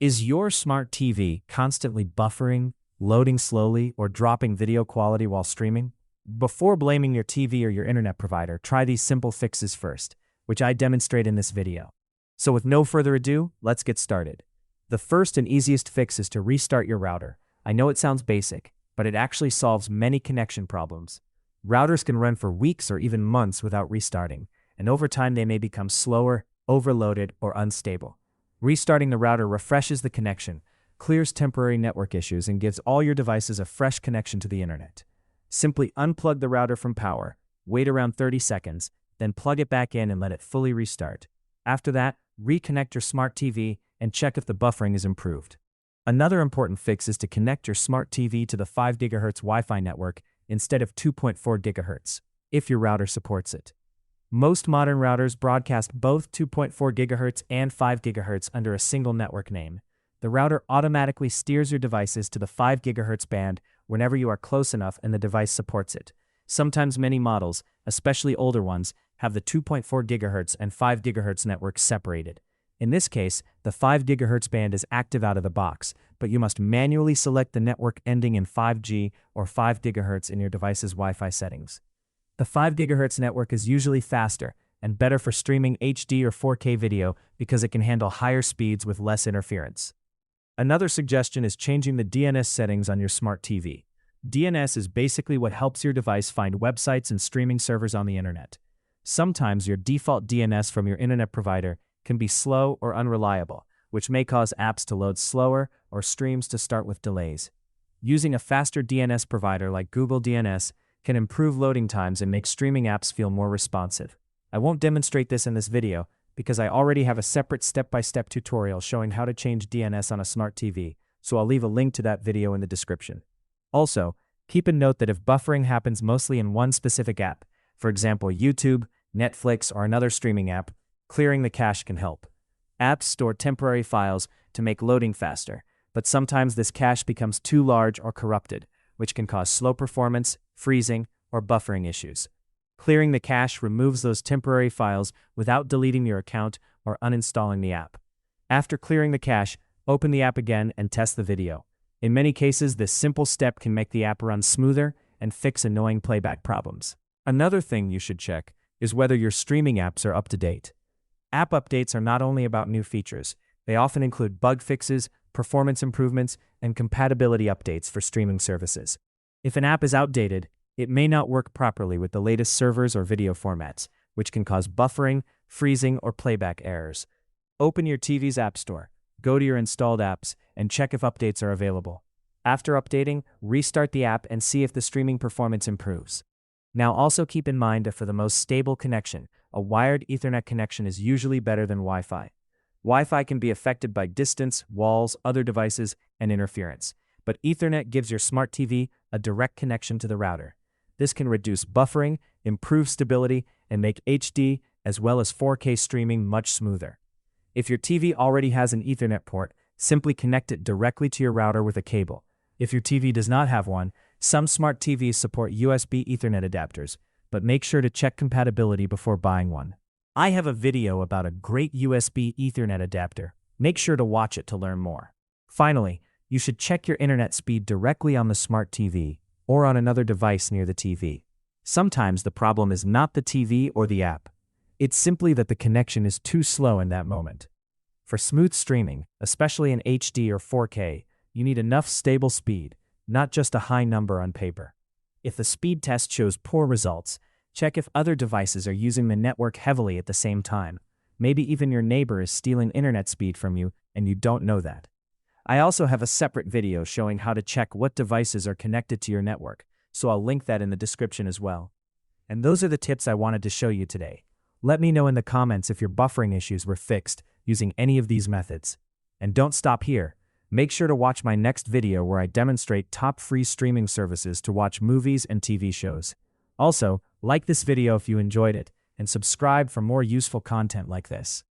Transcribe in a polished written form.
Is your smart TV constantly buffering, loading slowly, or dropping video quality while streaming? Before blaming your TV or your internet provider, try these simple fixes first, which I demonstrate in this video. So with no further ado, let's get started. The first and easiest fix is to restart your router. I know it sounds basic, but it actually solves many connection problems. Routers can run for weeks or even months without restarting, and over time they may become slower, overloaded, or unstable. Restarting the router refreshes the connection, clears temporary network issues, and gives all your devices a fresh connection to the internet. Simply unplug the router from power, wait around 30 seconds, then plug it back in and let it fully restart. After that, reconnect your smart TV and check if the buffering is improved. Another important fix is to connect your smart TV to the 5 GHz Wi-Fi network instead of 2.4 GHz, if your router supports it. Most modern routers broadcast both 2.4 GHz and 5 GHz under a single network name. The router automatically steers your devices to the 5 GHz band whenever you are close enough and the device supports it. Sometimes many models, especially older ones, have the 2.4 GHz and 5 GHz networks separated. In this case, the 5 GHz band is active out of the box, but you must manually select the network ending in 5G or 5 GHz in your device's Wi-Fi settings. The 5 GHz network is usually faster and better for streaming HD or 4K video because it can handle higher speeds with less interference. Another suggestion is changing the DNS settings on your smart TV. DNS is basically what helps your device find websites and streaming servers on the internet. Sometimes your default DNS from your internet provider can be slow or unreliable, which may cause apps to load slower or streams to start with delays. Using a faster DNS provider like Google DNS can improve loading times and make streaming apps feel more responsive. I won't demonstrate this in this video because I already have a separate step-by-step tutorial showing how to change DNS on a smart TV, so I'll leave a link to that video in the description. Also, keep a note that if buffering happens mostly in one specific app, for example YouTube, Netflix, or another streaming app, clearing the cache can help. Apps store temporary files to make loading faster, but sometimes this cache becomes too large or corrupted, which can cause slow performance, freezing, or buffering issues. Clearing the cache removes those temporary files without deleting your account or uninstalling the app. After clearing the cache, open the app again and test the video. In many cases, this simple step can make the app run smoother and fix annoying playback problems. Another thing you should check is whether your streaming apps are up to date. App updates are not only about new features, they often include bug fixes, performance improvements, and compatibility updates for streaming services. If an app is outdated, it may not work properly with the latest servers or video formats, which can cause buffering, freezing, or playback errors. Open your TV's App Store, go to your installed apps, and check if updates are available. After updating, restart the app and see if the streaming performance improves. Now also keep in mind that for the most stable connection, a wired Ethernet connection is usually better than Wi-Fi. Wi-Fi can be affected by distance, walls, other devices, and interference, but Ethernet gives your smart TV a direct connection to the router. This can reduce buffering, improve stability, and make HD as well as 4K streaming much smoother. If your TV already has an Ethernet port, simply connect it directly to your router with a cable. If your TV does not have one, some smart TVs support USB Ethernet adapters, but make sure to check compatibility before buying one. I have a video about a great USB Ethernet adapter. Make sure to watch it to learn more. Finally, you should check your internet speed directly on the smart TV or on another device near the TV. Sometimes the problem is not the TV or the app. It's simply that the connection is too slow in that moment. For smooth streaming, especially in HD or 4K, you need enough stable speed, not just a high number on paper. If the speed test shows poor results, check if other devices are using the network heavily at the same time. Maybe even your neighbor is stealing internet speed from you and you don't know that. I also have a separate video showing how to check what devices are connected to your network, so I'll link that in the description as well. And those are the tips I wanted to show you today. Let me know in the comments if your buffering issues were fixed using any of these methods. And don't stop here. Make sure to watch my next video where I demonstrate top free streaming services to watch movies and TV shows. Also, like this video if you enjoyed it, and subscribe for more useful content like this.